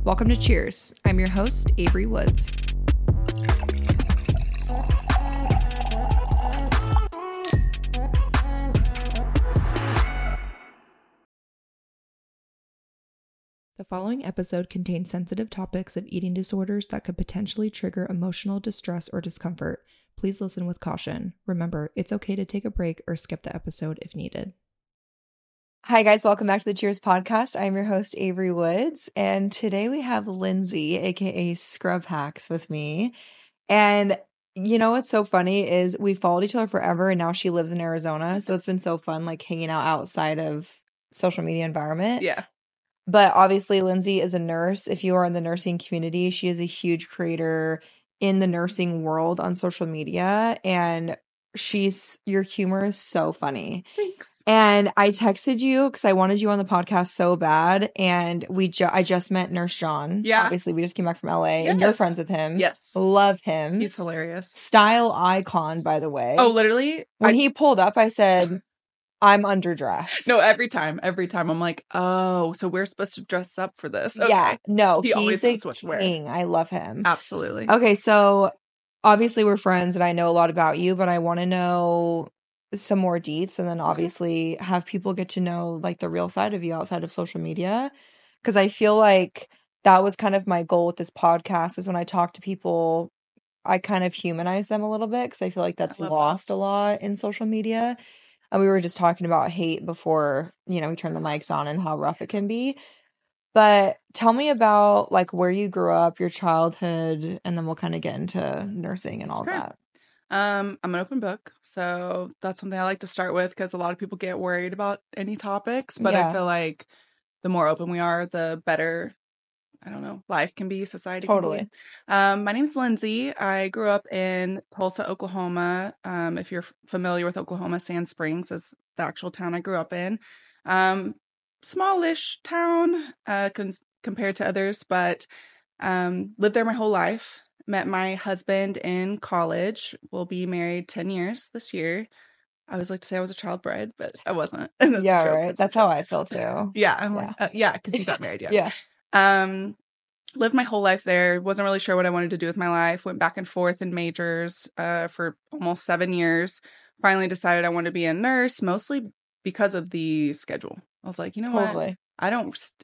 Welcome to Cheers. I'm your host, Avery Woods. The following episode contains sensitive topics of eating disorders that could potentially trigger emotional distress or discomfort. Please listen with caution. Remember, it's okay to take a break or skip the episode if needed. Hi guys, welcome back to the Cheers podcast. I'm your host, Avery Woods, and today we have Lindsay, aka Scrubhacks, with me. And you know what's so funny is we followed each other forever, and now she lives in Arizona, so it's been so fun like hanging out outside of social media environment. Yeah. But obviously, Lindsay is a nurse. If you are in the nursing community, she is a huge creator in the nursing world on social media. And your humor is so funny. Thanks. And I texted you because I wanted you on the podcast so bad. And I just met Nurse John. Yeah. Obviously, we just came back from LA and you're friends with him. Yes. Love him. He's hilarious. Style icon, by the way. Oh, literally? When he pulled up, I said, I'm underdressed. No, every time I'm like, oh, so we're supposed to dress up for this. Okay. Yeah, no, He always he's knows what to wear. king. I love him. Absolutely. Okay, so obviously we're friends and I know a lot about you, but I want to know some more deets and then obviously have people get to know like the real side of you outside of social media. Because I feel like that was kind of my goal with this podcast is when I talk to people, I kind of humanize them a little bit because I feel like that's lost a lot in social media. And we were just talking about hate before, we turned the mics on and how rough it can be. But tell me about like where you grew up, your childhood, and then we'll kind of get into nursing and all that. I'm an open book. So that's something I like to start with because a lot of people get worried about any topics. But I feel like the more open we are, the better, life can be, society can be. My name's Lindsay. I grew up in Tulsa, Oklahoma. If you're familiar with Oklahoma, Sand Springs is the actual town I grew up in. Smallish town compared to others, but lived there my whole life. Met my husband in college. We'll be married 10 years this year. I always like to say I was a child bride, but I wasn't. That's yeah, right. That's how I feel too. Yeah, I'm like, because you got married. Yeah. Lived my whole life there. Wasn't really sure what I wanted to do with my life. Went back and forth in majors for almost 7 years. Finally decided I wanted to be a nurse, mostly because of the schedule. I was like, you know what?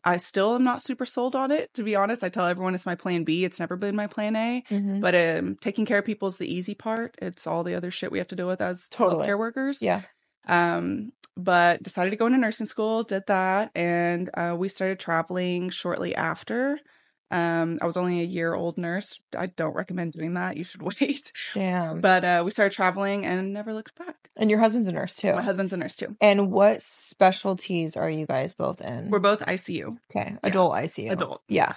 I still am not super sold on it, to be honest. I tell everyone it's my plan B. It's never been my plan A. Mm-hmm. But taking care of people is the easy part. It's all the other shit we have to deal with as healthcare workers. Yeah. But decided to go into nursing school, did that, and we started traveling shortly after. I was only a year-old nurse. I don't recommend doing that. You should wait. Damn. But we started traveling and never looked back. And your husband's a nurse too. My husband's a nurse too. And what specialties are you guys both in? We're both ICU. Okay. Adult ICU. Adult. Yeah.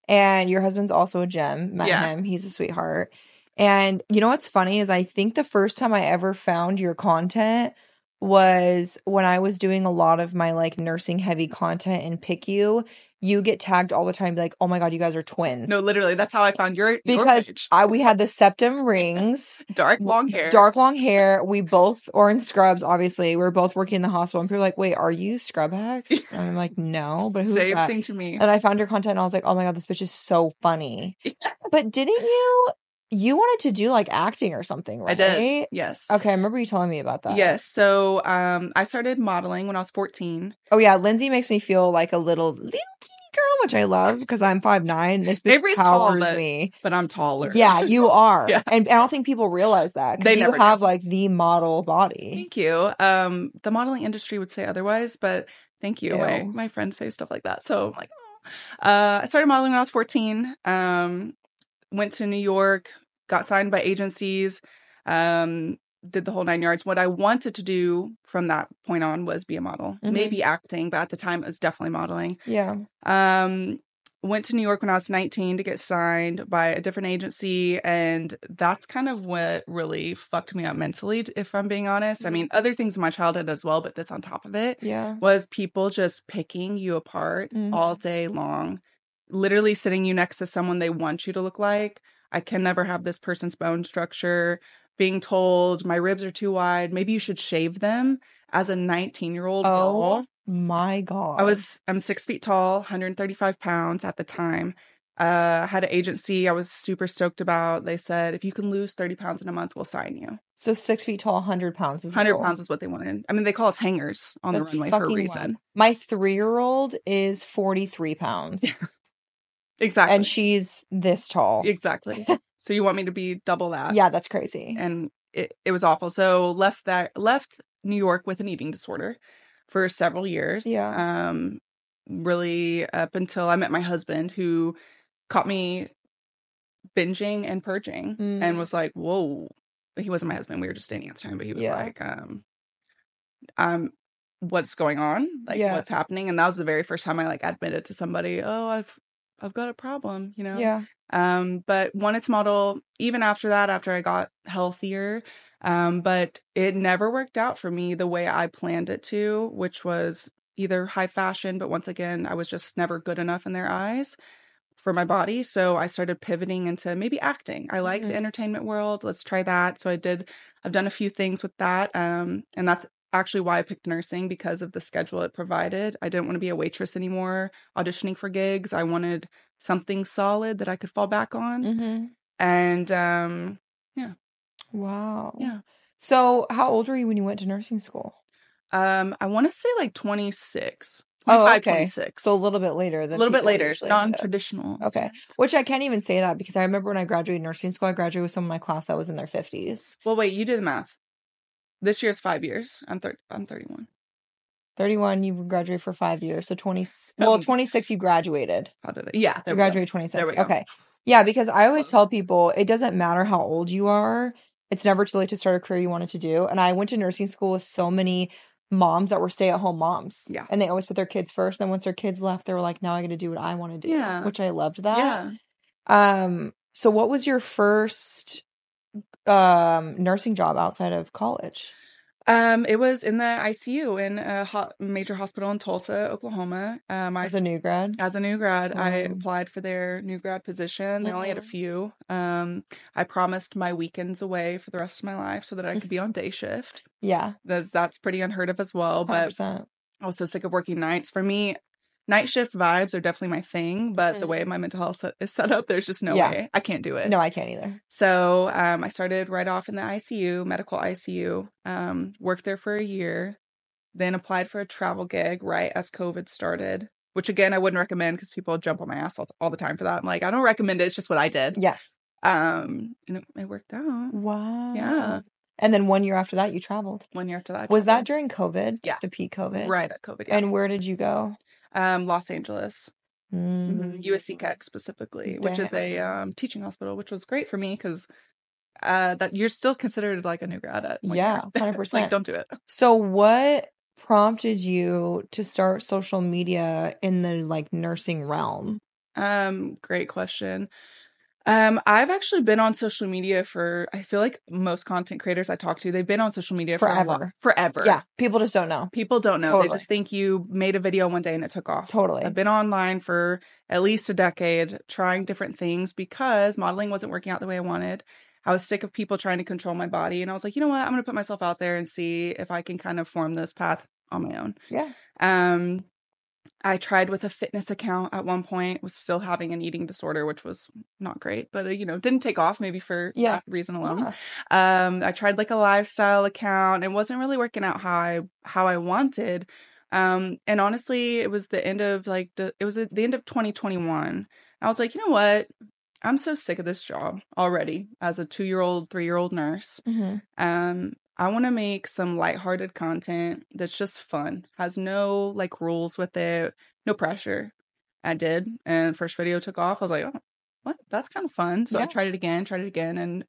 And your husband's also a gem. Met him. He's a sweetheart. And you know what's funny is I think the first time I ever found your content was when I was doing a lot of my like nursing heavy content in PICU. You get tagged all the time, be like, oh my God, you guys are twins. No, literally, that's how I found your because page. We had the septum rings. Dark long hair. We both are in scrubs, obviously. We're both working in the hospital. And people are like, wait, are you Scrubhacks? And I'm like, no, but who's Same that? thing to me. And I found your content and I was like, oh my God, this bitch is so funny. But didn't you wanted to do like acting or something, right? I did, yes. Okay, I remember you telling me about that. Yes, so I started modeling when I was 14. Oh yeah, Lindsay makes me feel like a little teeny girl, which I love because I'm 5'9". This bitch towers me. But I'm taller. Yeah, you are. Yeah. And I don't think people realize that. They never have do. like the model body. Thank you. The modeling industry would say otherwise, but thank you. My friends say stuff like that. So I'm like, oh. I started modeling when I was 14. Went to New York, got signed by agencies, did the whole 9 yards. What I wanted to do from that point on was be a model, maybe acting, but at the time it was definitely modeling. Yeah. Went to New York when I was 19 to get signed by a different agency, and that's kind of what really fucked me up mentally, if I'm being honest. I mean, other things in my childhood as well, but this on top of it was people just picking you apart all day long, literally sitting you next to someone they want you to look like. I can never have this person's bone structure. Being told my ribs are too wide. Maybe you should shave them as a 19-year-old girl. My God. I'm 6 feet tall, 135 pounds at the time. Had an agency I was super stoked about. They said, if you can lose 30 pounds in a month, we'll sign you. So 6 feet tall, 100 pounds is the 100 goal. pounds is what they wanted. I mean, they call us hangers on That's the runway for a fucking reason. wild. My 3-year-old is 43 pounds. Exactly. And she's this tall. Exactly. So you want me to be double that? Yeah, that's crazy. And it was awful. So left New York with an eating disorder for several years. Yeah. Really up until I met my husband, who caught me binging and purging and was like, whoa. He wasn't my husband. We were just dating at the time, but he was like, what's going on? Like, what's happening? And that was the very first time I like admitted to somebody, oh, I've got a problem, you know? Yeah. But wanted to model even after that, after I got healthier. But it never worked out for me the way I planned it to, which was either high fashion, but once again, I was just never good enough in their eyes for my body. So I started pivoting into maybe acting. I like the entertainment world. Let's try that. So I've done a few things with that. And that's actually why I picked nursing, because of the schedule it provided. I didn't want to be a waitress anymore, auditioning for gigs. I wanted something solid that I could fall back on. And yeah. Wow. Yeah. So how old were you when you went to nursing school? I want to say like 26. 25, okay. 26. So a little bit later. A little bit later. Non-traditional. Okay. Which I can't even say that, because I remember when I graduated nursing school, I graduated with someone in my class that was in their 50s. Well, wait, you did the math. This year's 5 years. I'm 31. 31, you graduated for 5 years. So 26, you graduated. How did I? Yeah. You graduated 26. There we go. Okay. Yeah, because I always tell people, it doesn't matter how old you are. It's never too late to start a career you wanted to do. And I went to nursing school with so many moms that were stay-at-home moms. Yeah. And they always put their kids first. Then once their kids left, they were like, now I got to do what I want to do. Yeah. Which I loved that. Yeah. So what was your first nursing job outside of college? It was in the ICU in a major hospital in Tulsa, Oklahoma. As a new grad? As a new grad, I applied for their new grad position. They only had a few. I promised my weekends away for the rest of my life so that I could be on day shift. Yeah. That's pretty unheard of as well. 100%. But I was so sick of working nights. For me, night shift vibes are definitely my thing, but the way my mental health is set up, there's just no way. I can't do it. No, I can't either. So I started right off in the ICU, medical ICU, worked there for a year, then applied for a travel gig right as COVID started, which again, I wouldn't recommend because people jump on my ass all the time for that. I'm like, I don't recommend it. It's just what I did. Yeah. And it worked out. Wow. Yeah. And then 1 year after that, you traveled. 1 year after that. Was that during COVID? Yeah. The peak COVID? Right at COVID, yeah. And where did you go? Los Angeles. USC Keck specifically, which is a teaching hospital, which was great for me because that you're still considered like a new grad at 1 year. 100%. Like, don't do it. So what prompted you to start social media in the like nursing realm? Great question. I've actually been on social media for, I feel like most content creators I talk to, they've been on social media forever. Forever. Yeah. People just don't know. People don't know. Totally. They just think you made a video one day and it took off. Totally. I've been online for at least a decade trying different things because modeling wasn't working out the way I wanted. I was sick of people trying to control my body. And I was like, you know what? I'm going to put myself out there and see if I can kind of form this path on my own. Yeah. I tried with a fitness account at one point, was still having an eating disorder, which was not great, but, didn't take off maybe for that reason alone. Yeah. I tried like a lifestyle account. It wasn't really working out how I wanted. And honestly, it was the end of the end of 2021. I was like, you know what? I'm so sick of this job already as a 2-year-old, 3-year-old nurse. I want to make some lighthearted content that's just fun, has no like rules with it, no pressure. I did, and first video took off. I was like, oh, what? That's kind of fun. So I tried it again, and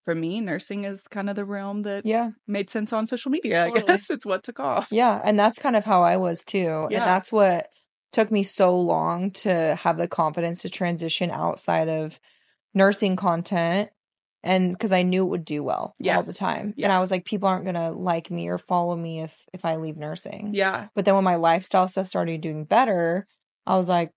for me, nursing is kind of the realm that made sense on social media. Totally. I guess it's what took off. Yeah, and that's kind of how I was too, and that's what took me so long to have the confidence to transition outside of nursing content. And because I knew it would do well all the time. Yeah. And I was like, people aren't going to like me or follow me if I leave nursing. Yeah. But then when my lifestyle stuff started doing better, I was like,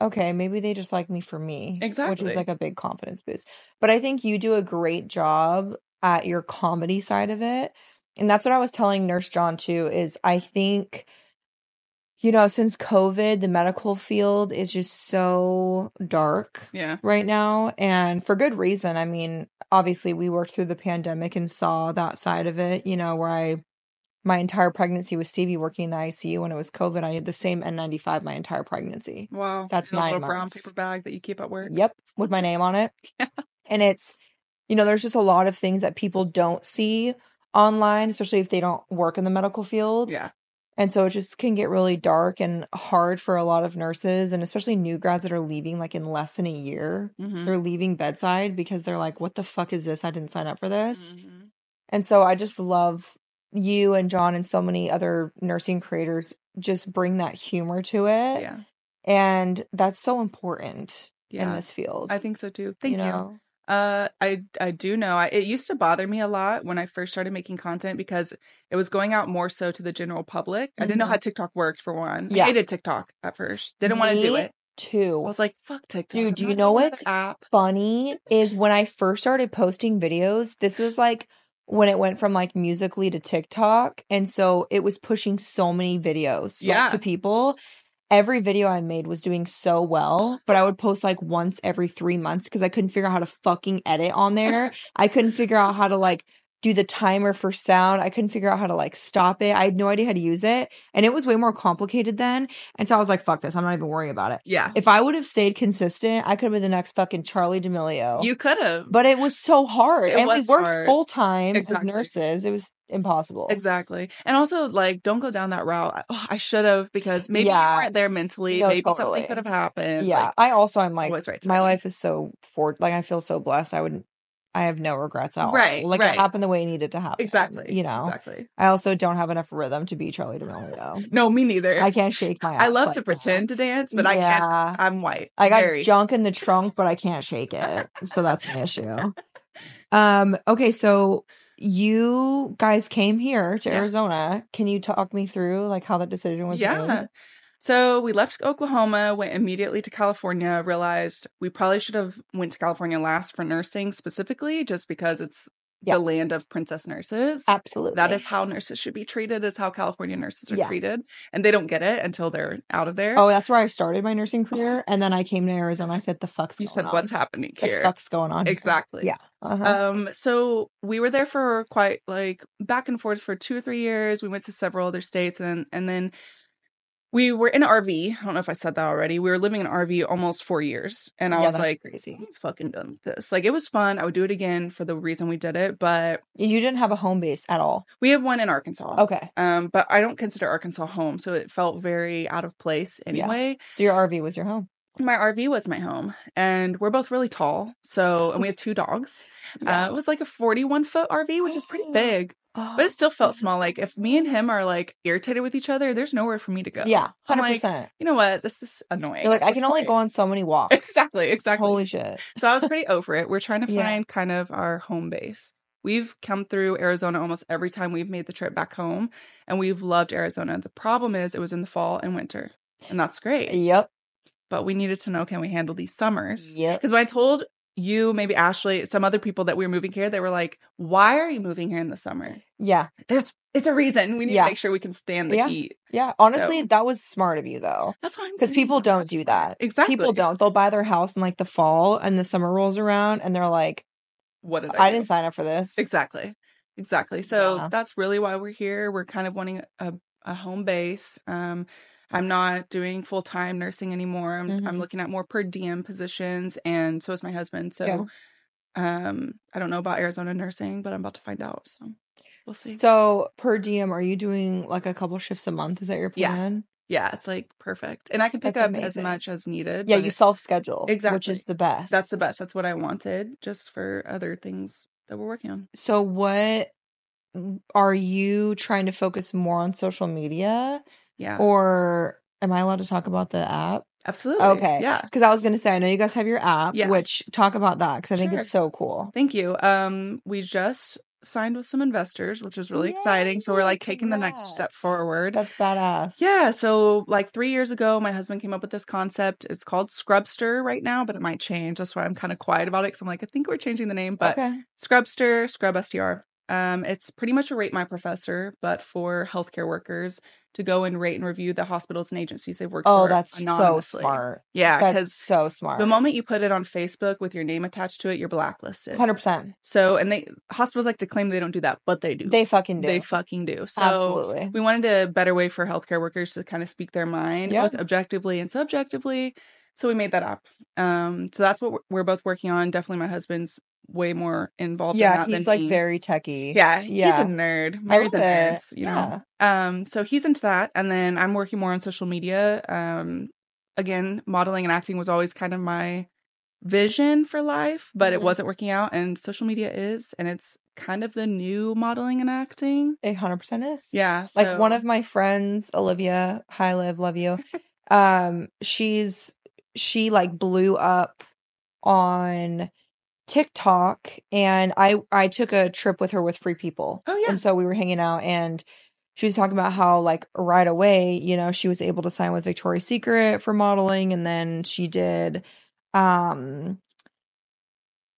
okay, maybe they just like me for me. Exactly. Which was like a big confidence boost. But I think you do a great job at your comedy side of it. And that's what I was telling Nurse John too, is I think since COVID, the medical field is just so dark Yeah. right now, and for good reason. I mean, obviously, we worked through the pandemic and saw that side of it, where my entire pregnancy with Stevie working in the ICU. When it was COVID, I had the same N95 my entire pregnancy. Wow. That's In a 9 little brown months. paper bag that you keep at work. Yep, with my name on it. Yeah. And it's, there's just a lot of things that people don't see online, especially if they don't work in the medical field. Yeah. And so it just can get really dark and hard for a lot of nurses, and especially new grads that are leaving like in less than a year. Mm-hmm. They're leaving bedside because they're like, what the fuck is this? I didn't sign up for this. Mm-hmm. And so I just love you and John and so many other nursing creators just bring that humor to it. Yeah. And that's so important in Yeah. this field. I think so too. Thank you. I do know. It used to bother me a lot when I first started making content because it was going out more so to the general public. I didn't know how TikTok worked, for one. Yeah. I hated TikTok at first. Didn't want to do it. Too. I was like, fuck TikTok. Dude, do you know what's funny is when I first started posting videos, this was like when it went from like Musical.ly to TikTok. And so it was pushing so many videos to people. Every video I made was doing so well, but I would post like once every 3 months because I couldn't figure out how to fucking edit on there. I couldn't figure out how to like do the timer for sound. I couldn't figure out how to like stop it. I had no idea how to use it. And it was way more complicated then. And so I was like, fuck this. I'm not even worrying about it. Yeah. If I would have stayed consistent, I could have been the next fucking Charlie D'Amelio. You could have. But it was so hard. And we worked full time as Exactly. nurses. It was impossible. Exactly. And also, like, don't go down that route. Oh, I should have, because maybe you weren't there mentally. No, maybe totally. something could have happened. Yeah. Like, I also am like, always right my life is so I feel so blessed. I have no regrets at all. Right. Like it happened the way it needed to happen. Exactly. Exactly. I also don't have enough rhythm to be Charlie D'Amelio. No, me neither. I can't shake my ass. I love to pretend to dance, but I can't. I'm white. I got junk in the trunk, but I can't shake it. So that's my issue. Okay, so you guys came here to Arizona. Can you talk me through like how that decision was made? So we left Oklahoma, went immediately to California, realized we probably should have went to California last for nursing specifically, just because it's the land of princess nurses. Absolutely. That is how nurses should be treated, is how California nurses are treated. And they don't get it until they're out of there. Oh, that's where I started my nursing career. And then I came to Arizona. I said, the fuck's going on? You said, what's happening here? The fuck's going on? Exactly. Here? Yeah. So we were there for quite like back and forth for 2 or 3 years. We went to several other states, and then we were in an RV. I don't know if I said that already. We were living in an RV almost 4 years. And I was like, crazy. I'm fucking done with this. Like, it was fun. I would do it again for the reason we did it. But you didn't have a home base at all? We have one in Arkansas. Okay. But I don't consider Arkansas home. So it felt very out of place anyway. Yeah. So your RV was your home? My RV was my home. And we're both really tall. And we had 2 dogs. It was like a 41-foot RV, which is pretty big. But it still felt small. Like, if me and him are, like, irritated with each other, there's nowhere for me to go. Yeah, 100%. I'm like, you know what? This is annoying. You're like, I can only go on so many walks. Exactly. Holy shit. So I was pretty over it. We're trying to find kind of our home base. We've come through Arizona almost every time we've made the trip back home. And we've loved Arizona. The problem is it was in the fall and winter. And that's great. Yep. But we needed to know, can we handle these summers? Yep. Because when I told you, maybe Ashley, some other people that we were moving here, they were like, why are you moving here in the summer? Yeah. It's a reason. We need to make sure we can stand the heat. Yeah. Honestly, that was smart of you, though. That's why I'm saying. Because people don't do that. Exactly. People don't. They'll buy their house in like the fall and the summer rolls around and they're like, what did I didn't sign up for this. Exactly. So that's really why we're here. We're kind of wanting a home base. I'm not doing full-time nursing anymore. I'm looking at more per diem positions, and so is my husband. So I don't know about Arizona nursing, but I'm about to find out. So we'll see. So per diem, are you doing like a couple shifts a month? Is that your plan? Yeah, it's like perfect. And I can pick up as much as needed. Yeah, you self-schedule. Exactly. Which is the best. That's the best. That's what I wanted, just for other things that we're working on. So what are you trying to focus more on social media? Yeah. Or am I allowed to talk about the app? Absolutely. Okay. Yeah. Because I was going to say, I know you guys have your app, which talk about that because I think it's so cool. Thank you. We just signed with some investors, which is really exciting. So we're like taking the next step forward. That's badass. Yeah. So like 3 years ago, my husband came up with this concept. It's called Scrubster right now, but it might change. That's why I'm kind of quiet about it because I'm like, I think we're changing the name. But Scrubster, Scrub STR. It's pretty much a Rate My Professor, but for healthcare workers to go and rate and review the hospitals and agencies they've worked Oh, for that's so anonymously. smart. Yeah, That's because so smart. the moment you put it on Facebook with your name attached to it, you're blacklisted. 100%. So, and hospitals like to claim they don't do that, but they do. They fucking do. They fucking do. So Absolutely. we wanted a better way for healthcare workers to kind of speak their mind, Yeah. both objectively and subjectively. So we made that app. So that's what we're both working on. Definitely my husband's way more involved in that than he's like me. very techie. Yeah, he's a nerd. Married the nerds, you know. So he's into that, and then I'm working more on social media. Again, modeling and acting was always kind of my vision for life, but it wasn't working out, and social media is, and it's kind of the new modeling and acting. 100% is. Yeah, like one of my friends, Olivia, hi Liv, love you. She like blew up on TikTok, and I took a trip with her with Free People. Oh yeah. And so we were hanging out, and she was talking about how like right away, you know, she was able to sign with Victoria's Secret for modeling, and then she did SI,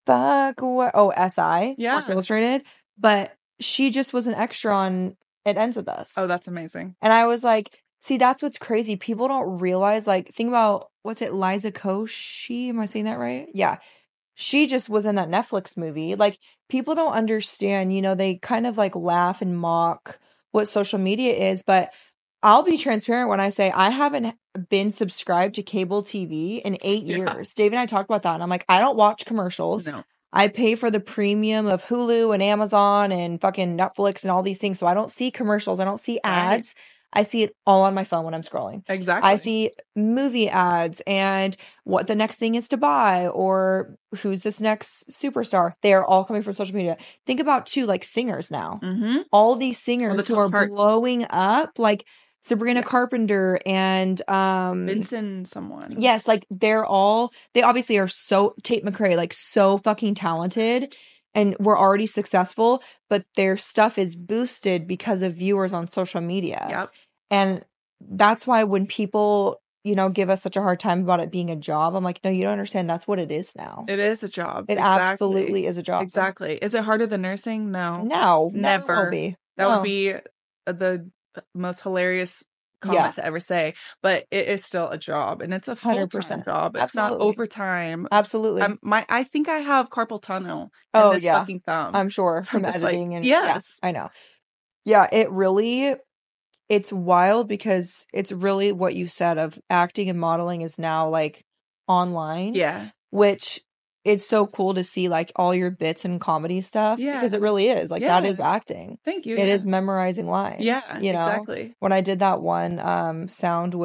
Sports Illustrated, but she just was an extra on It Ends With Us. Oh, that's amazing. And I was like, see, that's what's crazy. People don't realize, like, think about, what's it, Liza Koshy? Am I saying that right? Yeah. She just was in that Netflix movie. Like, people don't understand, you know, they kind of like laugh and mock what social media is, but I'll be transparent when I say I haven't been subscribed to cable TV in 8 years. Dave and I talked about that, and I'm like, I don't watch commercials. No. I pay for the premium of Hulu and Amazon and fucking Netflix and all these things, so I don't see commercials. I don't see ads. I see it all on my phone when I'm scrolling. Exactly. I see movie ads and what the next thing is to buy, or who's this next superstar. They are all coming from social media. Think about too, like singers now. Mm-hmm. All these singers who are blowing up, like Sabrina Carpenter and Vincent someone. Yes, like they obviously are so, Tate McRae, like so fucking talented and we're already successful, but their stuff is boosted because of viewers on social media. Yep. And that's why when people, you know, give us such a hard time about it being a job, I'm like, no, you don't understand. That's what it is now. It is a job. It absolutely is a job. Exactly. Is it harder than nursing? No. No. Never. Will be. That would be the most hilarious comment to ever say, but it is still a job, and it's a full-time job. It's not overtime. Absolutely. I think I have carpal tunnel in this fucking thumb. I'm sure from editing and yes. I know. Yeah, it's wild because it's really what you said of acting and modeling is now like online. Yeah. Which it's so cool to see like all your bits and comedy stuff because it really is like that is acting. Thank you. It is memorizing lines. Yeah, you know? Exactly. When I did that one sound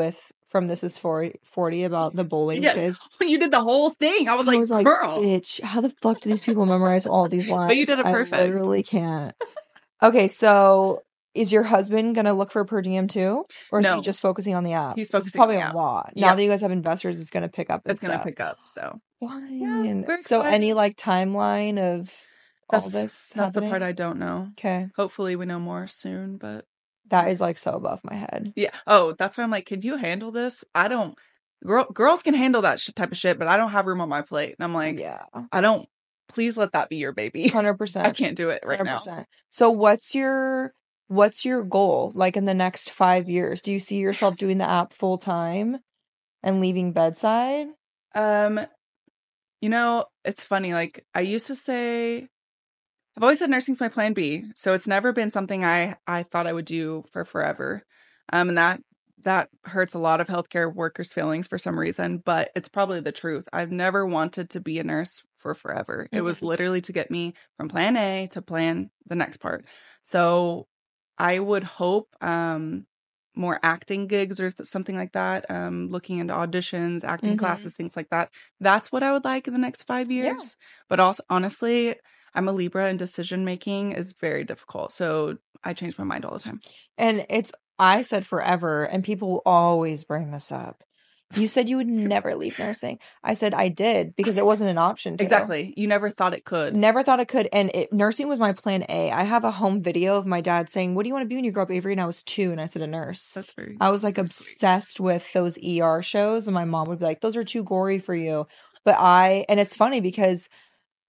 from This Is 40 about the bowling kids. When you did the whole thing, I was like, girl, bitch, how the fuck do these people memorize all these lines? But you did it perfect. I literally can't. Okay, so is your husband gonna look for per diem too, or is he just focusing on the app? He's focusing probably on the a lot. Now that you guys have investors, it's gonna pick up. It's gonna pick up. So fine. So any like timeline of all this? That's the part I don't know. Okay. Hopefully we know more soon, but that is like so above my head. Yeah. Oh, that's why I'm like, can you handle this? I don't. Girls can handle that type of shit, but I don't have room on my plate. And I'm like, I don't. Please let that be your baby. 100%. I can't do it right 100%. Now. So what's your goal like in the next 5 years? Do you see yourself doing the app full time and leaving bedside? You know, it's funny. Like I used to say, I've always said nursing's my plan B. So it's never been something I thought I would do for forever. And that hurts a lot of healthcare workers' feelings for some reason, but it's probably the truth. I've never wanted to be a nurse for forever. Mm-hmm. It was literally to get me from plan A to plan the next part. So I would hope more acting gigs or something like that, looking into auditions, acting classes, things like that. That's what I would like in the next 5 years. Yeah. But also, honestly, I'm a Libra and decision making is very difficult. So I change my mind all the time. And I said forever, and people will always bring this up. You said you would never leave nursing. I said I did because it wasn't an option to. Exactly. You never thought it could. Never thought it could. And nursing was my plan A. I have a home video of my dad saying, what do you want to be when you grow up, Avery? And I was 2 and I said a nurse. I was like obsessed with those ER shows. And my mom would be like, those are too gory for you. And it's funny because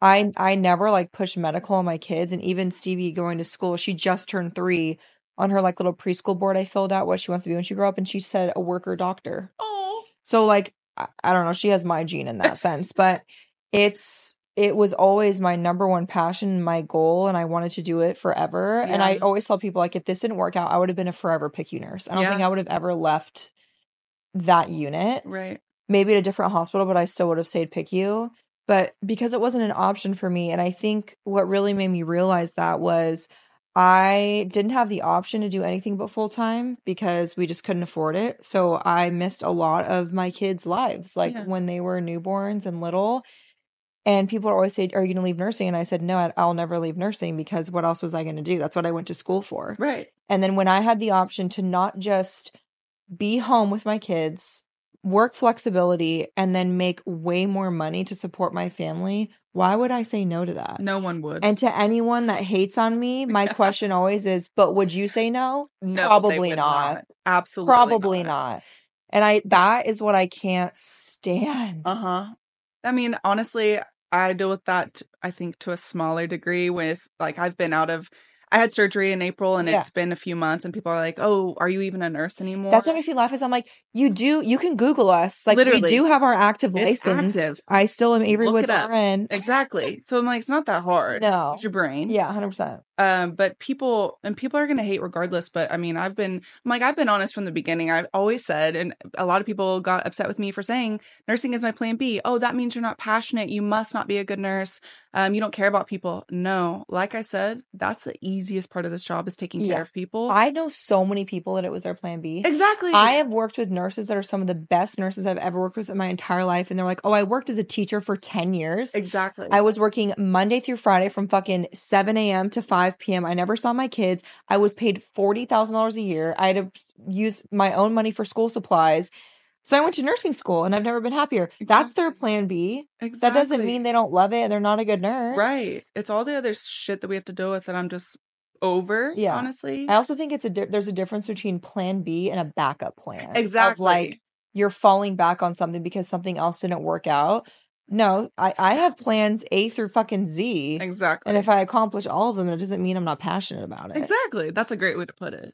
I never like pushed medical on my kids, and even Stevie going to school, she just turned 3. On her like little preschool board, I filled out what she wants to be when she grew up, and she said a worker doctor. Oh. So like I don't know, she has my gene in that sense, but it was always my number one passion, my goal, and I wanted to do it forever. And I Yeah. always tell people like if this didn't work out, I would have been a forever PICU nurse. I don't think Yeah. I would have ever left that unit. Right. Maybe at a different hospital, but I still would have stayed PICU. But because it wasn't an option for me, and I think what really made me realize that was I didn't have the option to do anything but full time because we just couldn't afford it. So I missed a lot of my kids' lives, like Yeah. when they were newborns and little. And people would always say, "Are you going to leave nursing?" And I said, "No, I'll never leave nursing because what else was I going to do? That's what I went to school for." Right. And then when I had the option to not just be home with my kids, work flexibility, and then make way more money to support my family, why would I say no to that? No one would. And to anyone that hates on me, my question always is, but would you say no? No, they Probably would not. Absolutely Probably not. not. And that is what I can't stand. Uh-huh. I mean, honestly, I deal with that, I think, to a smaller degree with, like, I had surgery in April and Yeah. it's been a few months and people are like, oh, are you even a nurse anymore? That's what makes me laugh is I'm like, you can Google us. Like, Literally. we do have our active It's license. active. I still am Avery Look Woods it up. RN. Exactly. So I'm like, it's not that hard. No. Use your brain. Yeah, 100%. But people are going to hate regardless. But I mean, I've been honest from the beginning. I've always said, and a lot of people got upset with me for saying nursing is my plan B. Oh, that means you're not passionate. You must not be a good nurse. You don't care about people. No, like I said, that's the easiest part of this job is taking care of people. I know so many people that it was their plan B. Exactly. I have worked with nurses that are some of the best nurses I've ever worked with in my entire life. And they're like, oh, I worked as a teacher for 10 years. Exactly. I was working Monday through Friday from fucking 7 a.m. to 5 p.m. I never saw my kids. I was paid $40,000 a year. I had to use my own money for school supplies. So I went to nursing school and I've never been happier. Exactly. That's their plan B. Exactly. That doesn't mean they don't love it and they're not a good nurse. Right. It's all the other shit that we have to deal with that I'm just over, honestly. I also think there's a difference between plan B and a backup plan. Exactly. Of like you're falling back on something because something else didn't work out. No, I have plans A through fucking Z. Exactly. And if I accomplish all of them, it doesn't mean I'm not passionate about it. Exactly. That's a great way to put it.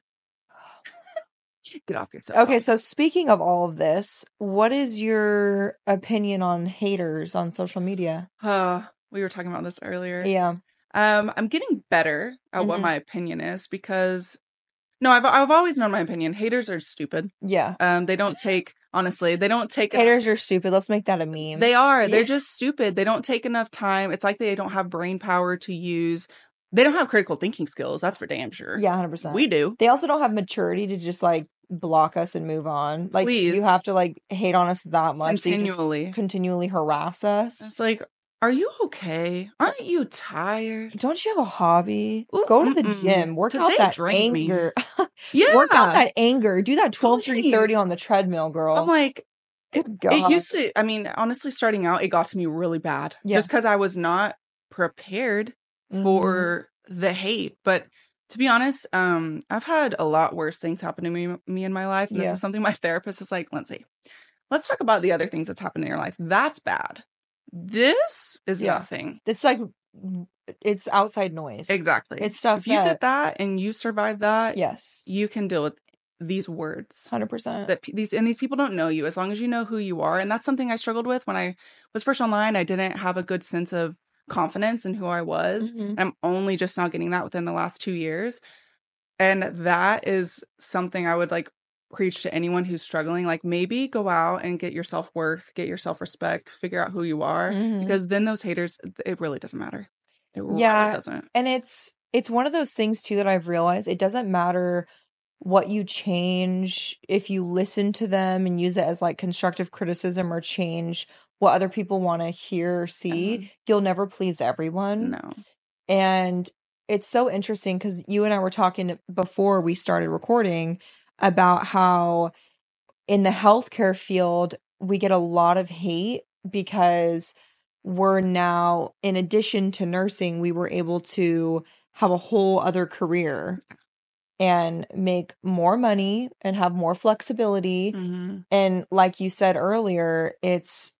Get off yourself. Okay, so speaking of all of this, what is your opinion on haters on social media? We were talking about this earlier. Yeah. I'm getting better at what my opinion is because I've always known my opinion. Haters are stupid. Yeah. They don't take haters are stupid. Let's make that a meme. They are. They're just stupid. They don't take enough time. It's like they don't have brain power to use. They don't have critical thinking skills. That's for damn sure. Yeah, 100%. We do. They also don't have maturity to just like block us and move on. Like, please. You have to like hate on us that much. Continually. Continually harass us. It's like, are you okay? Aren't you tired? Don't you have a hobby? Go to the gym. Work out that anger. Yeah. Work out that anger. Do that 12 3 30 on the treadmill, girl. I'm like, good God. It used to, I mean, honestly, starting out, it got to me really bad. Yeah. Just because I was not prepared for the hate. But to be honest, I've had a lot worse things happen to me in my life. And this is something my therapist is like, Lindsay, let's talk about the other things that's happened in your life. That's bad. This is nothing. It's like, it's outside noise. Exactly. It's stuff if you did that and you survived that, yes, you can deal with these words. 100%. That these people don't know you as long as you know who you are. And that's something I struggled with when I was first online. I didn't have a good sense of confidence in who I was. I'm only just now getting that within the last 2 years. And that is something I would like preach to anyone who's struggling. Like maybe go out and get your self-worth, get your self-respect, figure out who you are. Because then those haters, it really doesn't matter. It really doesn't. And it's one of those things too that I've realized it doesn't matter what you change if you listen to them and use it as like constructive criticism or change what other people want to hear or see. You'll never please everyone. No. And it's so interesting because you and I were talking before we started recording about how in the healthcare field, we get a lot of hate because we're now, in addition to nursing, we were able to have a whole other career and make more money and have more flexibility. And like you said earlier, it's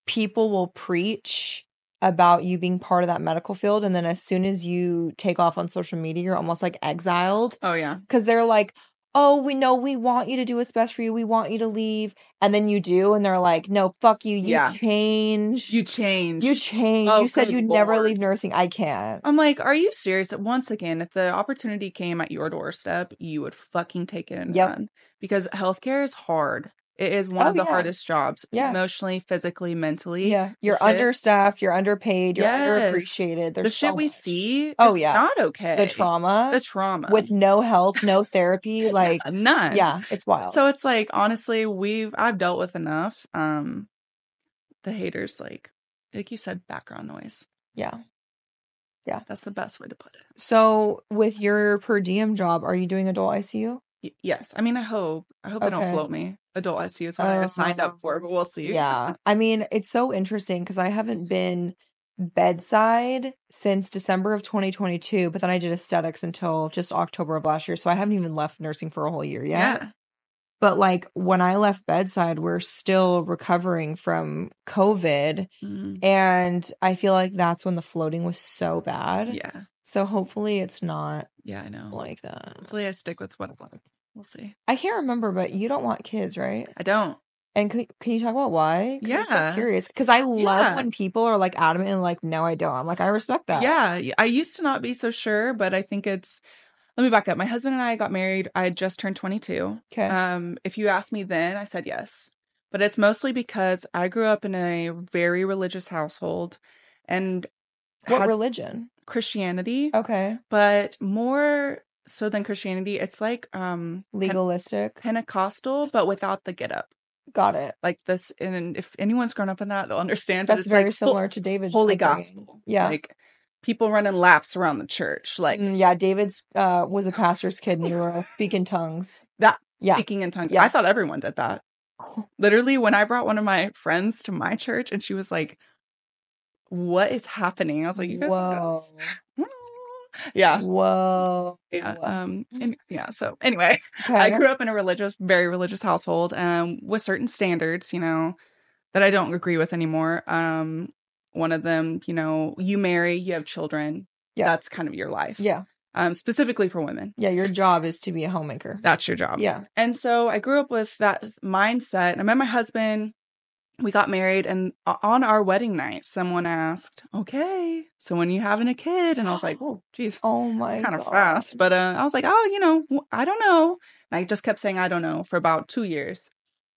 people will preach about you being part of that medical field, and then as soon as you take off on social media, you're almost like exiled. Oh, yeah. Because they're like, oh, we know we want you to do what's best for you. We want you to leave. And then you do, and they're like, no, fuck you. You Yeah. changed. You changed. You changed. Oh, You said good you'd never Lord. leave nursing. I can't. I'm like, are you serious? Once again, if the opportunity came at your doorstep, you would fucking take it and Yep. run. Because healthcare is hard. It is one Oh, of the yeah. hardest jobs. Yeah. Emotionally, physically, mentally. Yeah. The You're shit- understaffed. You're underpaid. You're Yes. underappreciated. There's The shit so we much. see Oh, is yeah. not okay. The trauma. The trauma. With no help, no therapy. Like, none. yeah, it's wild. So it's like, honestly, I've dealt with enough. The haters, like you said, background noise. Yeah. Yeah. That's the best way to put it. So with your per diem job, are you doing adult ICU? Yes. I mean, I hope they don't float me. Adult ICU is what I signed up for, but we'll see. Yeah. I mean, it's so interesting because I haven't been bedside since December of 2022, but then I did aesthetics until just October of last year. So I haven't even left nursing for a whole year yet. Yeah. But like when I left bedside, we're still recovering from COVID. And I feel like that's when the floating was so bad. Yeah. So hopefully it's not I know. like that. Hopefully I stick with what I want. We'll see. I can't remember, but you don't want kids, right? I don't. And can you talk about why? I'm so Yeah. curious. Because I love when people are like adamant and like, no, I don't. I'm like, I respect that. Yeah. I used to not be so sure, but I think it's, let me back up. My husband and I got married. I had just turned 22. Okay. If you asked me then, I said yes. But it's mostly because I grew up in a very religious household. And what religion? Christianity. Okay. But more so than Christianity, it's like legalistic. Pentecostal, but without the get up. Got it. Like this, and if anyone's grown up in that, they'll understand. That's very like similar to David's holy gospel. Yeah. Like people running laps around the church. Like yeah, David's was a pastor's kid and you were speaking tongues. Speaking in tongues. Yeah. I thought everyone did that. Literally, when I brought one of my friends to my church and she was like, what is happening? I was like, you guys whoa. Yeah. Whoa. Yeah. So anyway, okay. I grew up in a very religious household, with certain standards, that I don't agree with anymore. One of them, you marry, you have children. Yeah. That's kind of your life. Yeah. Specifically for women. Yeah. Your job is to be a homemaker. That's your job. Yeah. And so I grew up with that mindset. I met my husband. We got married, and on our wedding night, someone asked, okay, so when you having a kid? And I was like, oh, geez. Oh, my God. Kind of fast. But I was like, oh, I don't know. And I just kept saying, I don't know, for about 2 years.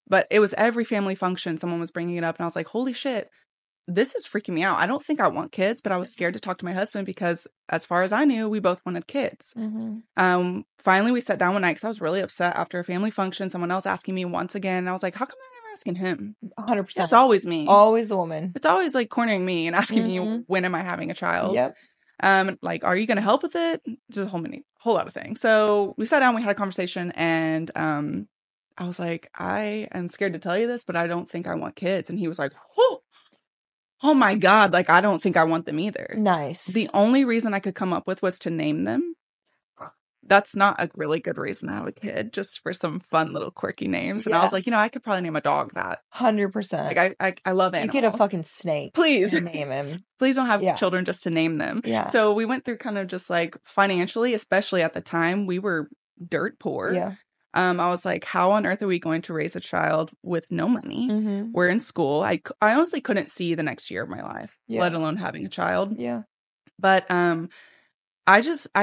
But it was every family function. Someone was bringing it up, and I was like, holy shit, this is freaking me out. I don't think I want kids, but I was scared to talk to my husband because as far as I knew, we both wanted kids. Mm-hmm. Finally, we sat down one night because I was really upset after a family function. Someone else asking me once again. And I was like, how come asking him? 100%. It's always me. Always the woman. It's always like cornering me and asking me, when am I having a child? Yep. Like, are you going to help with it? Just a whole lot of things. So we sat down, we had a conversation, and I was like, I am scared to tell you this, but I don't think I want kids. And he was like, oh my God, like, I don't think I want them either. Nice. The only reason I could come up with was to name them. That's not a really good reason to have a kid, just for some fun little quirky names. And I was like, I could probably name a dog that. 100%. Like, I love animals. You get a fucking snake. Please. And name him. Please don't have children just to name them. Yeah. So we went through kind of just like financially, especially at the time, we were dirt poor. Yeah. I was like, how on earth are we going to raise a child with no money? Mm-hmm. We're in school. I honestly couldn't see the next year of my life, let alone having a child. Yeah. But I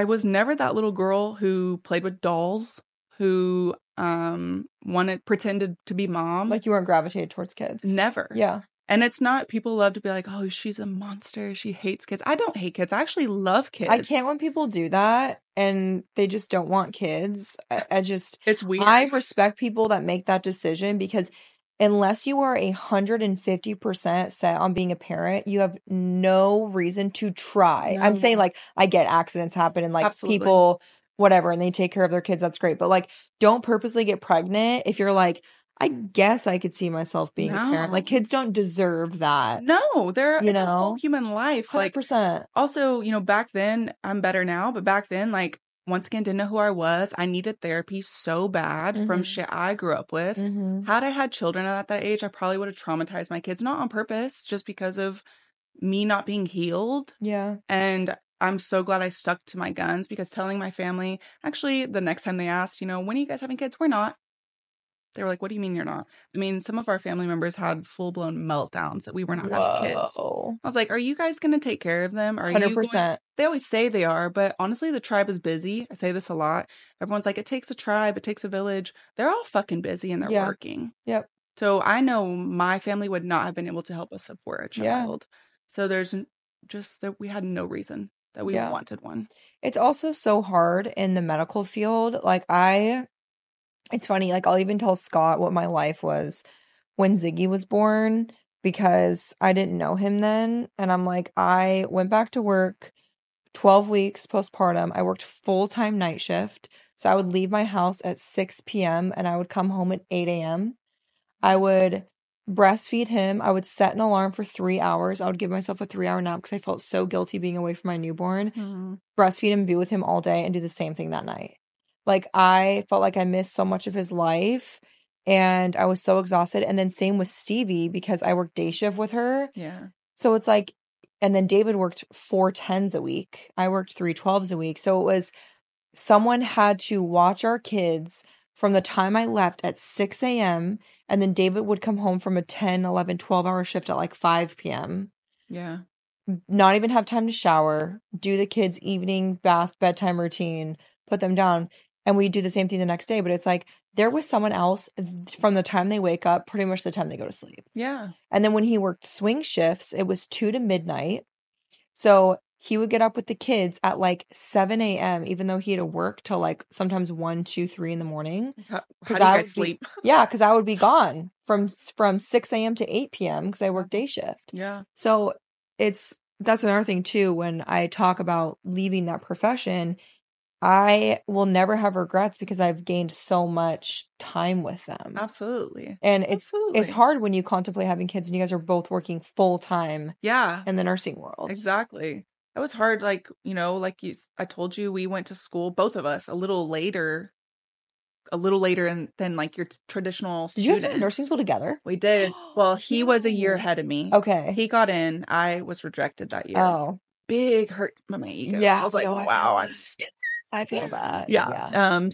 was never that little girl who played with dolls, who pretended to be mom. Like you weren't gravitated towards kids. Never. Yeah. And it's not, people love to be like, oh, she's a monster. She hates kids. I don't hate kids. I actually love kids. I can't when people do that and they just don't want kids. It's weird. I respect people that make that decision because unless you are 150% set on being a parent, you have no reason to try. No. I'm saying like I get accidents happen and like people, whatever, and they take care of their kids. That's great. But like don't purposely get pregnant if you're like, I guess I could see myself being a parent. Like kids don't deserve that. No, it's a whole human life. 100%. Like also, back then, I'm better now, but back then, like once again, didn't know who I was. I needed therapy so bad from shit I grew up with. Mm-hmm. Had I had children at that age, I probably would have traumatized my kids, not on purpose, just because of me not being healed. Yeah. And I'm so glad I stuck to my guns, because telling my family, actually, the next time they asked, when are you guys having kids? We're not. They were like, what do you mean you're not? I mean, some of our family members had full-blown meltdowns that we were not having kids. Whoa. I was like, are you guys going to take care of them? Are you 100%. They always say they are, but honestly, the tribe is busy. I say this a lot. Everyone's like, it takes a tribe, it takes a village. They're all fucking busy and they're working. Yep. So I know my family would not have been able to help us support a child. So there's just that we had no reason that we wanted one. It's also so hard in the medical field. Like it's funny, like I'll even tell Scott what my life was when Ziggy was born, because I didn't know him then. And I'm like, I went back to work 12 weeks postpartum. I worked full-time night shift. So I would leave my house at 6 p.m. and I would come home at 8 a.m. I would breastfeed him. I would set an alarm for 3 hours. I would give myself a 3-hour nap because I felt so guilty being away from my newborn. Breastfeed him, be with him all day, and do the same thing that night. Like, I felt like I missed so much of his life, and I was so exhausted. And then same with Stevie, because I worked day shift with her. Yeah. So it's like, and then David worked 4 10s a week. I worked 3 12s a week. So it was, someone had to watch our kids from the time I left at 6 a.m. and then David would come home from a 10, 11, 12-hour shift at like 5 p.m. Yeah. Not even have time to shower, do the kids' evening bath, bedtime routine, put them down, and we do the same thing the next day. But it's like there was someone else from the time they wake up, pretty much the time they go to sleep. Yeah. And then when he worked swing shifts, it was 2 to midnight. So he would get up with the kids at like 7 a.m., even though he had to work till like sometimes 1, 2, 3 in the morning. How do you guys sleep? Yeah, because I would be gone from 6 a.m. to 8 p.m. because I work day shift. Yeah. So that's another thing too. When I talk about leaving that profession, I will never have regrets because I've gained so much time with them. Absolutely. And it's hard when you contemplate having kids and you guys are both working full time. Yeah. In the nursing world. Exactly. It was hard. Like, I told you, we went to school, both of us, a little later than like your traditional student. Did you guys go to nursing school together? We did. Well, he was a year ahead of me. Okay. He got in. I was rejected that year. Oh. Big hurt my ego. Yeah. I was like, wow, I'm still. I feel that. Yeah.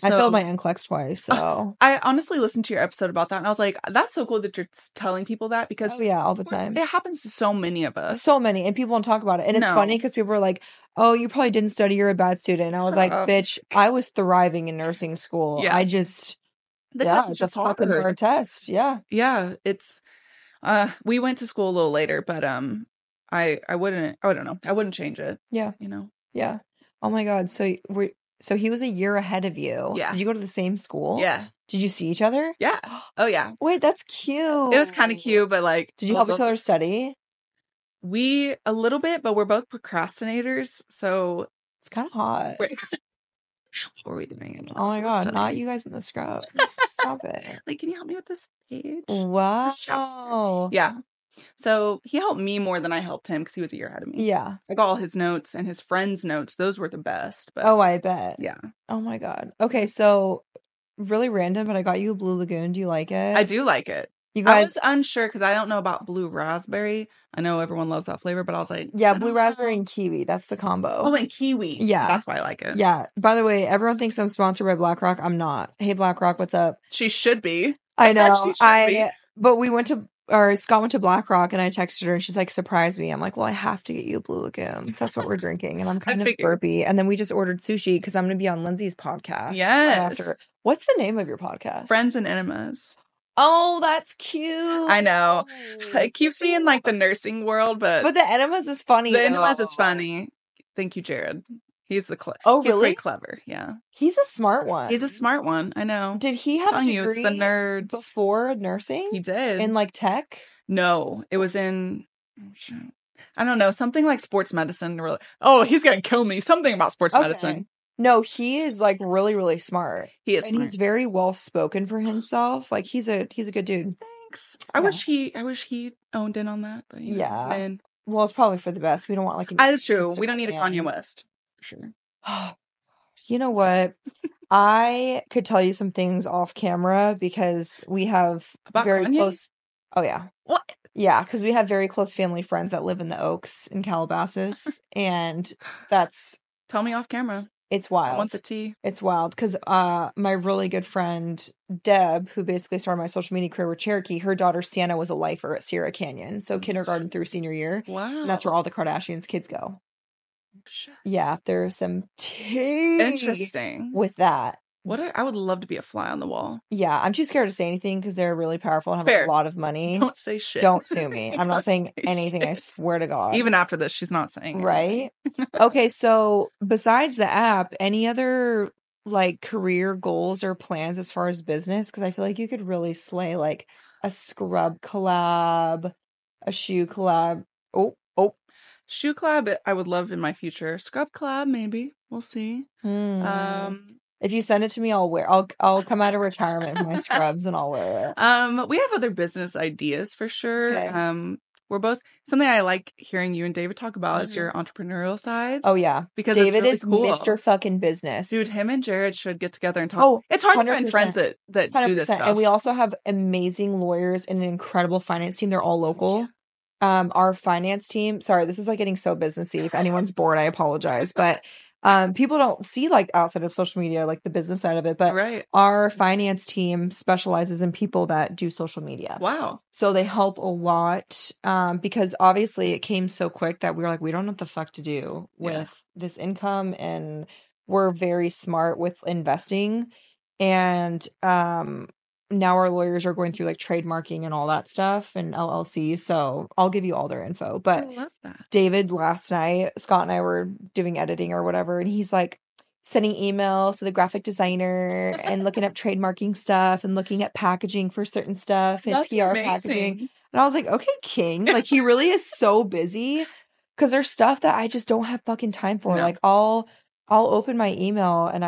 I failed my NCLEX twice, so. I honestly listened to your episode about that, and I was like, that's so cool that you're telling people that, because all the time. It happens to so many of us. So many, and people don't talk about it. And it's funny because people are like, oh, you probably didn't study, you're a bad student. And I was like, bitch, I was thriving in nursing school. Yeah. The test is just a fucking hard test. Yeah. Yeah. It's, we went to school a little later, but I don't know. I wouldn't change it. Yeah. Yeah. Oh my God. So he was a year ahead of you. Yeah. Did you go to the same school? Yeah. Did you see each other? Yeah. Oh, yeah. Wait, that's cute. It was kind of cute, but like... Did you help each other study? A little bit, but we're both procrastinators, so... It's kind of hot. What were we doing? Oh my God, not you guys in the scrub. Stop it. Like, can you help me with this page? Wow. Yeah. So he helped me more than I helped him because he was a year ahead of me. Yeah. I got all his notes and his friends' notes. Those were the best. But I bet. Yeah. Oh my God. Okay, so really random, but I got you a Blue Lagoon. Do you like it? I do like it. You guys... I was unsure because I don't know about blue raspberry. I know everyone loves that flavor, but I was like... Yeah, blue raspberry and kiwi. That's the combo. Oh, and kiwi. Yeah. That's why I like it. Yeah. By the way, everyone thinks I'm sponsored by BlackRock. I'm not. Hey, BlackRock, what's up? She should be. I know. She should be. But Scott went to BlackRock and I texted her and she's like, surprise me. I'm like, well, I have to get you a Blue Lagoon. That's what we're drinking. And I'm kind of burpy. And then we just ordered sushi because I'm going to be on Lindsay's podcast. Yes. What's the name of your podcast? Friends and Enemas. Oh, that's cute. I know. It keeps me in like the nursing world, but the Enemas is funny. The Enemas is funny. Thank you, Jared. He's the really? He's pretty clever. Yeah. He's a smart one. He's a smart one. I know. Did he have a degree it's the nerds before nursing? He did. In like tech? No, it was in, I don't know, something like sports medicine. Oh, he's gonna kill me. Something about sports medicine. No, he is like really, really smart. He is, and he's very well spoken for himself. Like he's a good dude. Thanks. I wish he owned in on that. But well, it's probably for the best. We don't want like. That's true. We don't need a Kanye West. For sure. You know what? I could tell you some things off camera because we have about very Kanye? close. Oh yeah. What? Yeah, because we have very close family friends that live in the Oaks in Calabasas, and Tell me off camera. it's I wild. want the tea. It's wild because my really good friend Deb, who basically started my social media career with Cherokee, her daughter Sienna was a lifer at Sierra Canyon, so kindergarten through senior year. Wow. And that's where all the Kardashians' kids go. Shit. Yeah, there's some tea Interesting. with that. I would love to be a fly on the wall. Yeah, I'm too scared to say anything because they're really powerful and have Fair. a lot of money. Don't say shit. Don't sue me. I'm not Don't saying say anything, I shit. swear to God. Even after this, she's not saying Right? Okay, so besides the app, any other like career goals or plans as far as business? Because I feel like you could really slay like a scrub collab, a shoe collab. Oh, Shoe collab, I would love in my future. Scrub collab, maybe. We'll see. If you send it to me, I'll wear. I'll come out of retirement with my scrubs and I'll wear it. We have other business ideas for sure. Okay. We're both something I like hearing you and David talk about is your entrepreneurial side. Oh yeah, because David it's really is cool. Mr. fucking business, dude. Him and Jared should get together and talk. Oh, it's hard to 100%. find friends that do this stuff. And we also have amazing lawyers and an incredible finance team. They're all local. Our finance team. Sorry, this is like getting so businessy. If anyone's bored, I apologize. But people don't see like outside of social media, like the business side of it. But our finance team specializes in people that do social media. Wow. So they help a lot because obviously it came so quick that we were like, we don't know what the fuck to do with this income. And we're very smart with investing. And now our lawyers are going through like trademarking and all that stuff and LLC. So I'll give you all their info. But I love that. David, last night, Scott and I were doing editing or whatever, and he's like sending emails to the graphic designer and looking up trademarking stuff and looking at packaging for certain stuff and That's PR amazing. packaging. And I was like, okay, King. Like he really is so busy because there's stuff that I just don't have fucking time for. No. Like I'll open my email and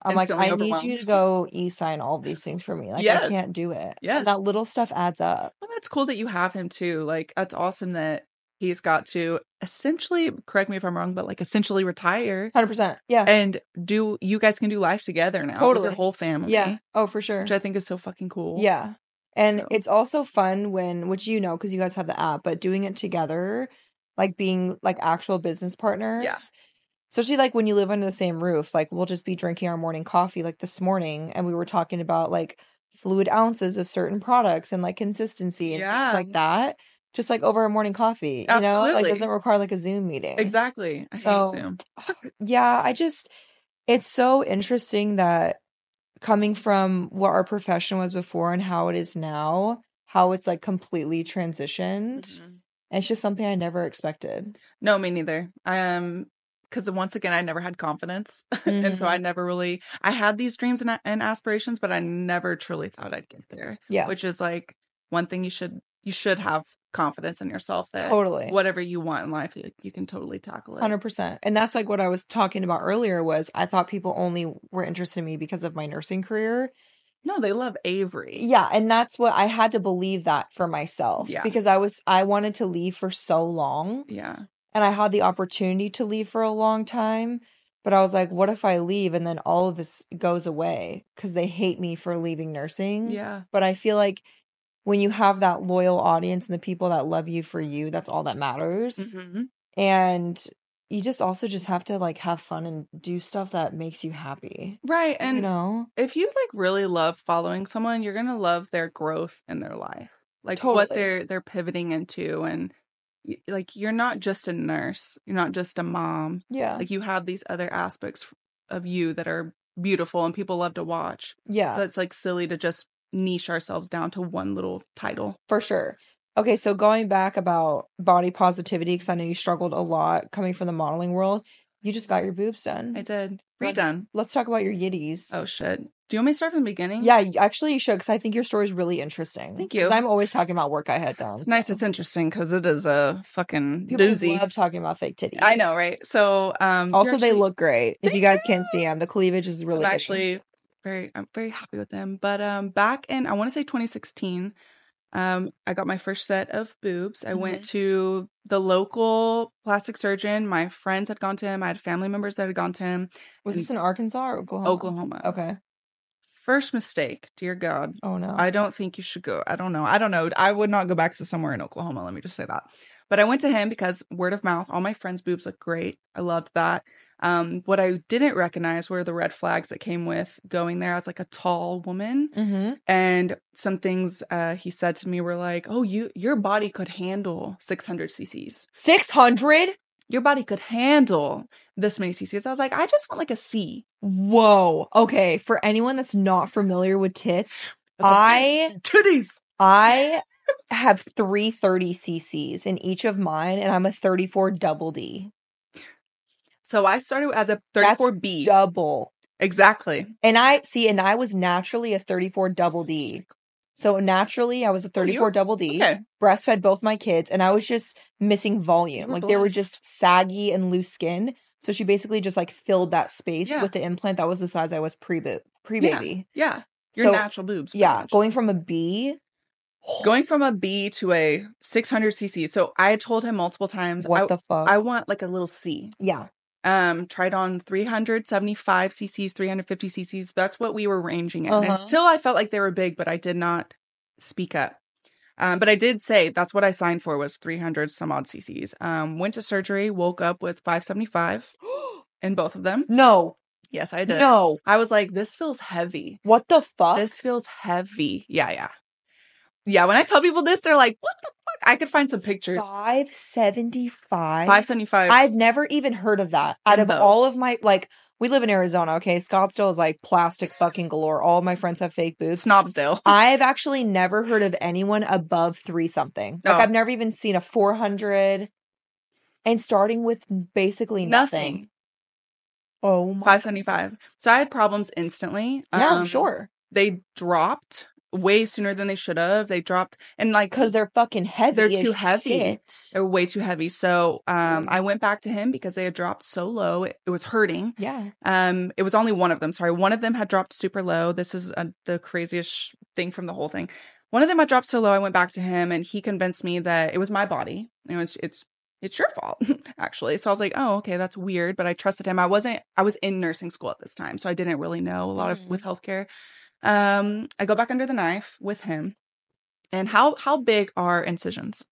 I'm like, I need you to go e-sign all of these things for me. Like, I can't do it. Yes. And that little stuff adds up. Well, that's cool that you have him too. Like, that's awesome that he's got to essentially, correct me if I'm wrong, but like essentially retire. 100%. Yeah. And you guys can do life together now. Totally. With your whole family. Yeah. Oh, for sure. Which I think is so fucking cool. Yeah. And it's also fun which you know, because you guys have the app, but doing it together, like being like actual business partners. Yeah. Especially like when you live under the same roof, like we'll just be drinking our morning coffee like this morning and we were talking about like fluid ounces of certain products and like consistency and things like that. Just like over a morning coffee, you know, like doesn't require like a Zoom meeting. Exactly. I hate Zoom. Yeah, it's so interesting that coming from what our profession was before and how it is now, how it's like completely transitioned. Mm-hmm. It's just something I never expected. No, me neither. Because once again, I never had confidence. Mm-hmm. And so I never really, I had these dreams and aspirations, but I never truly thought I'd get there. Yeah. Which is like one thing you should have confidence in yourself that whatever you want in life, you can totally tackle it. 100%. And that's like what I was talking about earlier was I thought people only were interested in me because of my nursing career. No, they love Avery. Yeah. And that's what I had to believe that for myself. Yeah. Because I wanted to leave for so long. Yeah. And I had the opportunity to leave for a long time. But I was like, what if I leave and then all of this goes away? Because they hate me for leaving nursing. Yeah. But I feel like when you have that loyal audience and the people that love you for you, that's all that matters. Mm-hmm. And you just have to like have fun and do stuff that makes you happy. Right. And you know, if you like really love following someone, you're going to love their growth in their life. Like what they're pivoting into. And like, you're not just a nurse. You're not just a mom. Yeah. Like you have these other aspects of you that are beautiful and people love to watch. Yeah. So it's like silly to just niche ourselves down to one little title. For sure. Okay, so going back about body positivity, because I know you struggled a lot coming from the modeling world, you just got your boobs done. I did. Redone. Let's talk about your yitties. Oh, shit. Do you want me to start from the beginning? Yeah, actually you should, because I think your story is really interesting. Thank you. I'm always talking about work I had done. It's nice. It's interesting, because it is a fucking doozy. People love talking about fake titties. I know, right? So, also, they look great. If you guys can't see them, the cleavage is really good. I'm very happy with them. But back in, I want to say 2016, I got my first set of boobs. I went to the local plastic surgeon. My friends had gone to him. I had family members that had gone to him. Was this in Arkansas or Oklahoma? Oklahoma. Okay. first mistake. Dear God. Oh no. I don't think you should go. I don't know. I would not go back to somewhere in Oklahoma. Let me just say that. But I went to him because word of mouth, all my friends' boobs look great. I loved that. What I didn't recognize were the red flags that came with going there. I was like a tall woman. Mm-hmm. And some things he said to me were like, oh, your body could handle 600 cc's. 600? Your body could handle this many cc's. I was like, I just want like a C. Whoa. Okay, for anyone that's not familiar with tits, Titties. I have 330 cc's in each of mine, and I'm a 34 double D. So I started as a 34B. That's double. Exactly. And I was naturally a 34 double D. So naturally, I was a 34 double D, okay. breastfed both my kids, and I was just missing volume. Like, they were just saggy and loose skin. So she basically just, like, filled that space with the implant. That was the size I was pre-baby. Yeah. Your natural boobs. Yeah. Much. Going from a B to a 600 cc. So I told him multiple times, what the fuck? I want, like, a little C. Yeah. Tried on 375 cc's, 350 cc's. That's what we were ranging in. And still I felt like they were big, but I did not speak up. But I did say that's what I signed for was 300 some odd cc's. Went to surgery, woke up with 575 in both of them. No. Yes, I did. No. I was like, this feels heavy. What the fuck? This feels heavy. Yeah. Yeah, when I tell people this, they're like, what the fuck? I could find some pictures. 575? 575. I've never even heard of that. Out of all of my, like, we live in Arizona, okay? Scottsdale is like plastic fucking galore. All of my friends have fake boobs. Snobsdale. I've actually never heard of anyone above 3 something. Like, I've never even seen a 400 and starting with basically nothing. Oh my. 575. So I had problems instantly. Yeah, I'm sure. They dropped way sooner than they should have. They dropped, and like, because they're fucking heavy. They're too heavy. Shit. They're way too heavy. So I went back to him because they had dropped so low. It was hurting. Yeah. It was only one of them. Sorry. One of them had dropped super low. This is the craziest thing from the whole thing. One of them had dropped so low. I went back to him and he convinced me that it was my body. You know, it's your fault, actually. So I was like, oh, okay, that's weird. But I trusted him. I was in nursing school at this time, so I didn't really know a lot of with healthcare. I go back under the knife with him. And how big are incisions?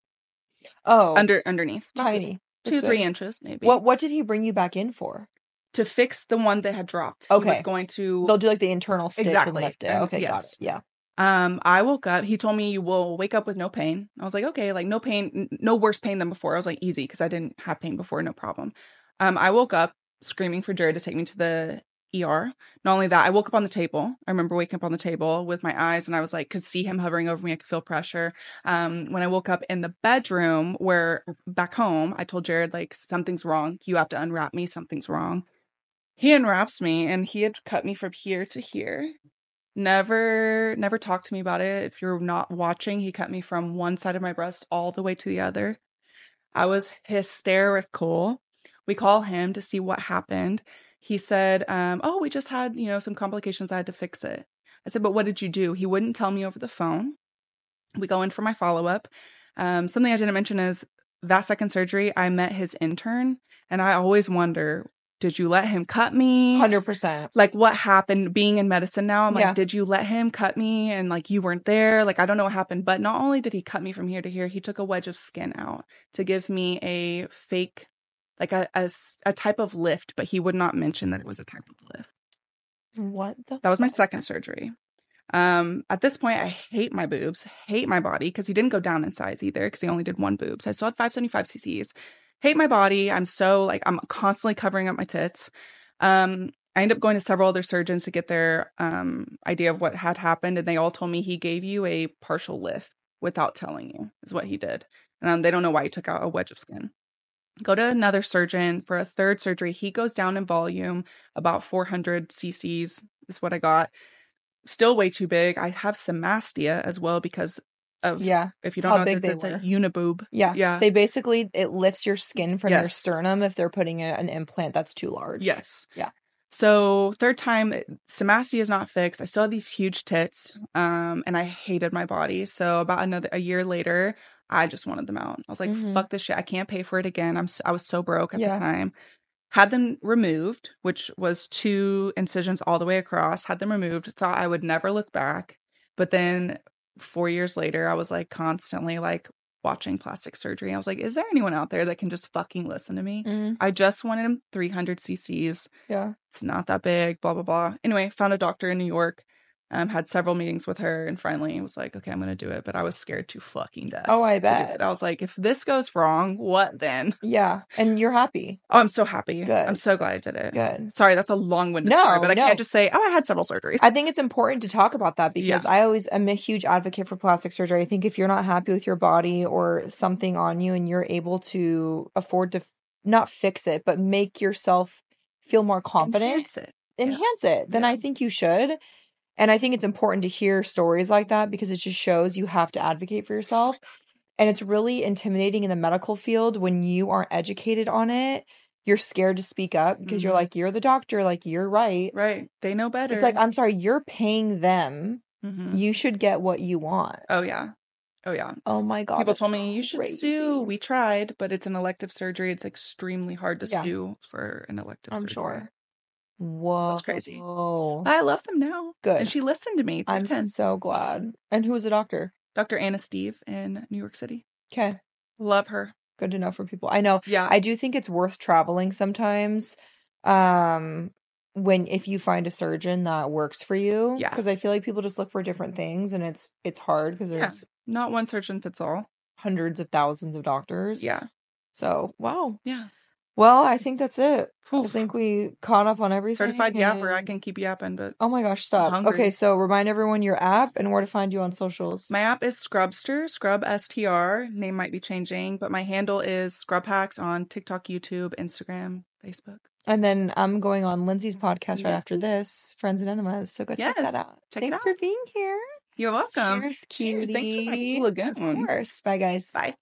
Oh, underneath, tiny, 2-3 inches, maybe. What did he bring you back in for? To fix the one that had dropped. Okay, he was going to. They'll do like the internal stick exactly. and lift it. Okay, got it. Yeah. I woke up. He told me you will wake up with no pain. I was like, okay, like no pain, no worse pain than before. I was like, easy, because I didn't have pain before, no problem. I woke up screaming for Jared to take me to the ER. Not only that, I woke up on the table. I remember waking up on the table with my eyes, and I was like, could see him hovering over me. I could feel pressure. When I woke up in the bedroom, where back home, I told Jared, like, something's wrong. You have to unwrap me. Something's wrong. He unwraps me, and he had cut me from here to here. Never talked to me about it. If you're not watching, he cut me from one side of my breast all the way to the other. I was hysterical. We call him to see what happened. He said, oh, we just had, some complications. I had to fix it. I said, but what did you do? He wouldn't tell me over the phone. We go in for my follow-up. Something I didn't mention is that second surgery, I met his intern, and I always wonder, did you let him cut me? 100%. Like, what happened being in medicine now? I'm like, did you let him cut me? And like, you weren't there. Like, I don't know what happened. But not only did he cut me from here to here, he took a wedge of skin out to give me a fake, like a type of lift. But he would not mention that it was a type of lift. What the That was my second surgery. At this point, I hate my boobs, hate my body, because he didn't go down in size either, because he only did one boob. So I still had 575 cc's. Hate my body. I'm constantly covering up my tits. I ended up going to several other surgeons to get their idea of what had happened. And they all told me he gave you a partial lift without telling you is what he did. And they don't know why he took out a wedge of skin. Go to another surgeon for a third surgery. He goes down in volume, about 400 cc's is what I got. Still way too big. I have symastia as well because of, if you don't know, it's a uniboob. Yeah. They basically, it lifts your skin from your sternum if they're putting an implant that's too large. Yes. Yeah. So third time, symastia is not fixed. I still had these huge tits, and I hated my body. So about a year later, I just wanted them out. I was like, fuck this shit. I can't pay for it again. I was so broke at the time. Had them removed, which was 2 incisions all the way across, had them removed, thought I would never look back. But then 4 years later, I was like constantly like watching plastic surgery. I was like, is there anyone out there that can just fucking listen to me? Mm, I just wanted 300 cc's. yeah. It's not that big, blah, blah, blah. Anyway, found a doctor in New York, had several meetings with her, and finally was like, okay, I'm going to do it. But I was scared to fucking death. Oh, I to do bet. it. I was like, if this goes wrong, what then? Yeah. And you're happy. Oh, I'm so happy. Good. I'm so glad I did it. Good. Sorry, that's a long-winded story, but I No. can't just say, oh, I had several surgeries. I think it's important to talk about that because Yeah. I always am a huge advocate for plastic surgery. I think if you're not happy with your body or something on you and you're able to afford to not fix it, but make yourself feel more confident, enhance it, then I think you should. And I think it's important to hear stories like that because it just shows you have to advocate for yourself. And it's really intimidating in the medical field when you aren't educated on it. You're scared to speak up because you're like, you're the doctor, like, you're right. Right. They know better. It's like, I'm sorry, you're paying them. Mhm. You should get what you want. Oh, yeah. Oh, yeah. Oh, my God. People that's told me, you should crazy. sue. We tried, but it's an elective surgery. It's extremely hard to sue for an elective I'm surgery. sure. Whoa. That's crazy. I love them now. Good. And she listened to me. I'm so glad. And who was the doctor? Dr. Anna Steve in New York City. Okay. Love her. Good to know for people. I know. Yeah. I do think it's worth traveling sometimes. If you find a surgeon that works for you. Yeah. Because I feel like people just look for different things and it's hard because there's not one surgeon fits all. Hundreds of thousands of doctors. Yeah. So, wow. Yeah. Well, I think that's it. Oof. I think we caught up on everything. Certified yapper. I can keep yapping, but oh my gosh, stop. Okay, so remind everyone your app and where to find you on socials. My app is Scrubster, Scrub STR. Name might be changing, but my handle is scrubhacks on TikTok, YouTube, Instagram, Facebook. And then I'm going on Lindsay's podcast right after this, Friends and Enemas. So go check that out. Thanks for being here. You're welcome. Cheers, cutie. Thanks for my lagoon. Of course. Bye, guys. Bye.